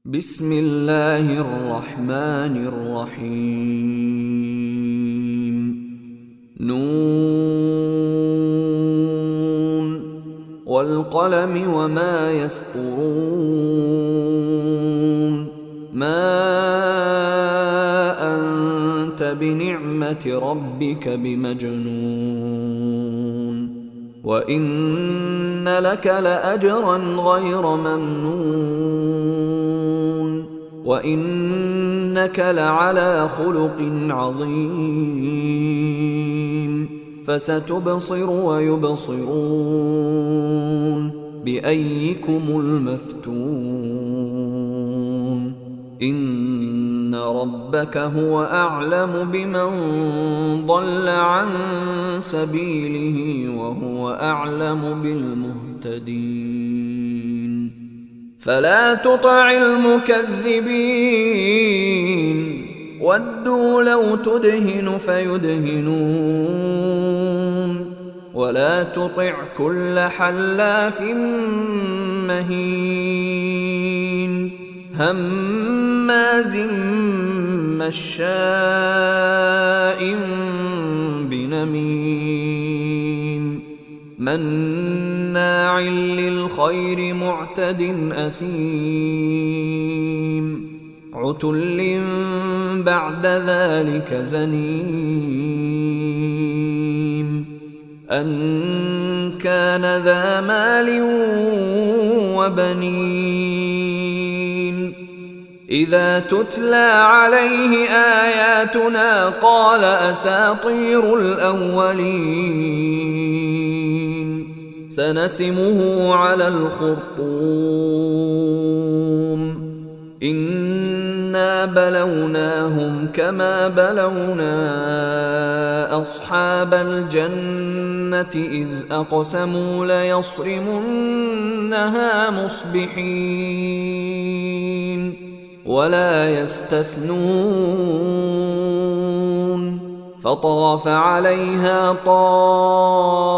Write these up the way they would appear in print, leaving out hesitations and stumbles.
بسم الله الرحمن الرحيم نون والقلم وما يسطرون ما أنت بنعمة ربك بمجنون وإن لك لأجرا غير ممنون وإنك لعلى خلق عظيم فستبصر ويبصرون بأيكم المفتون إن ربك هو أعلم بمن ضل عن سبيله وهو أعلم بالمهتدين فلا تطع المكذبين ودوا لو تدهن فيدهنون ولا تطع كل حلاف مهين هماز مشاء بنميم مناع للخير معتد أثيم عتل بعد ذلك زنيم أن كان ذا مال وبنين إذا تتلى عليه آياتنا قال أساطير الأولين سنسمه على الخرطوم إنا بلوناهم كما بلونا أصحاب الجنة إذ أقسموا ليصرمنها مصبحين ولا يستثنون فطاف عليها طائف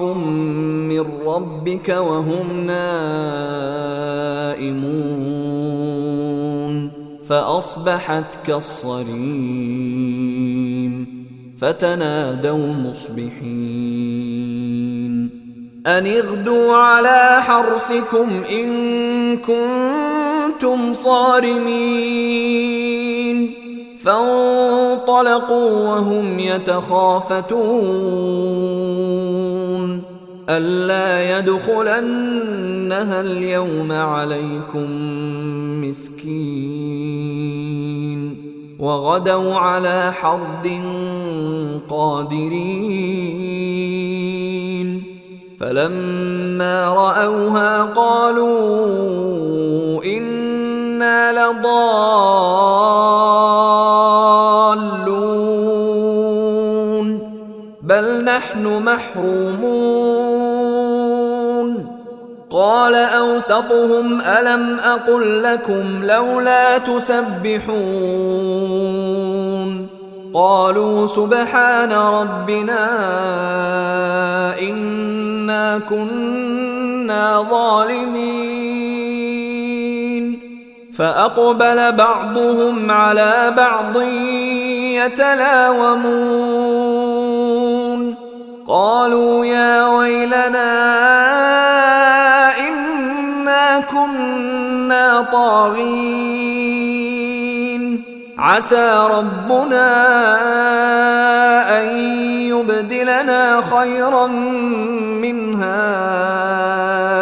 من ربك وهم نائمون فأصبحت كالصريم فتنادوا مصبحين أن اغدوا على حرثكم إن كنتم صارمين فانطلقوا وهم يتخافتون ألا يدخلنها اليوم عليكم مسكين وغدوا على حرد قادرين فلما رأوها قالوا إنا لضالون بل نحن محرومون قال أوسطهم ألم أقل لكم لولا تسبحون قالوا سبحان ربنا إنا كنا ظالمين فأقبل بعضهم على بعض يتلاومون قالوا يا ويلنا إنا كنا طاغين عسى ربنا أن يبدلنا خيرا منها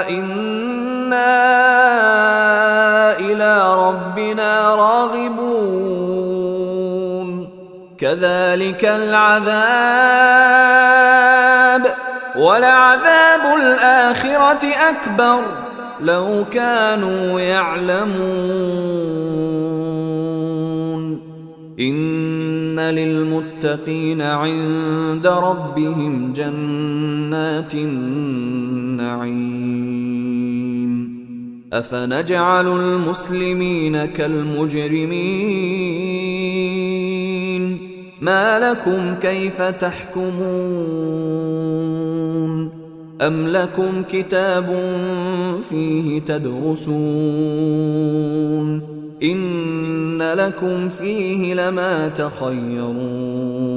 إنا إلى ربنا راغبون كذلك العذاب ولعذاب الآخرة أكبر لو كانوا يعلمون إن للمتقين عند ربهم جنات النعيم أفنجعل المسلمين كالمجرمين ما لكم كيف تحكمون أم لكم كتاب فيه تدرسون إن لكم فيه لما تخيرون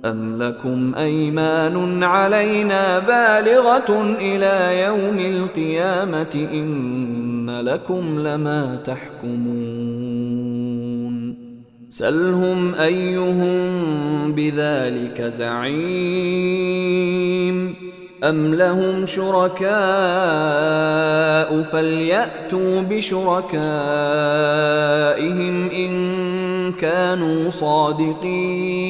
أم لكم أيمان علينا بالغة إلى يوم القيامة إن لكم لما تحكمون سلهم أيهم بذلك زعيم أم لهم شركاء فليأتوا بشركائهم إن كانوا صادقين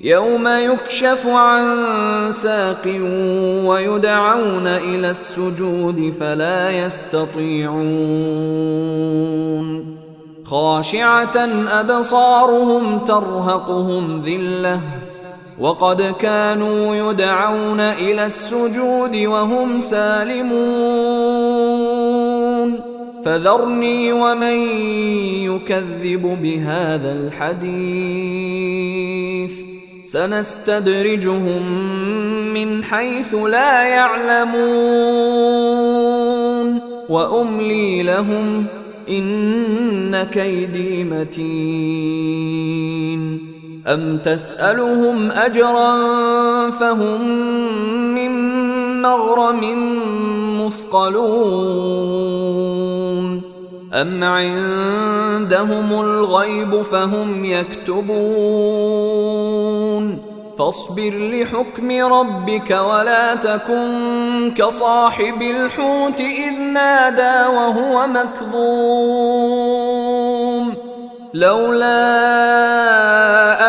يوم يكشف عن ساق ويدعون إلى السجود فلا يستطيعون خاشعة أبصارهم ترهقهم ذلة وقد كانوا يدعون إلى السجود وهم سالمون فذرني ومن يكذب بهذا الحديث سنستدرجهم من حيث لا يعلمون وأملي لهم إن كيدي متين أم تسألهم أجرا فهم من مغرم مثقلون أم عندهم الغيب فهم يكتبون فاصبر لحكم ربك ولا تكن كصاحب الحوت إذ نادى وهو مكظوم لولا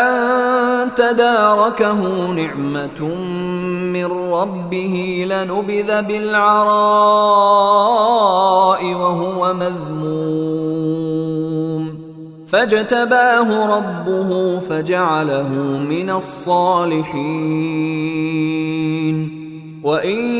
أن تداركه نعمة من ربه لنبذ بالعراء وهو مذموم فاجتباه ربه فجعله من الصالحين وإن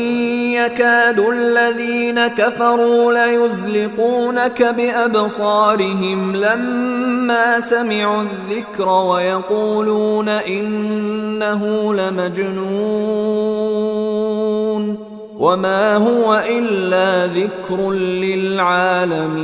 يكاد الذين كفروا ليزلقونك بأبصارهم لما سمعوا الذكر ويقولون إنه لمجنون وما هو إلا ذكر للعالمين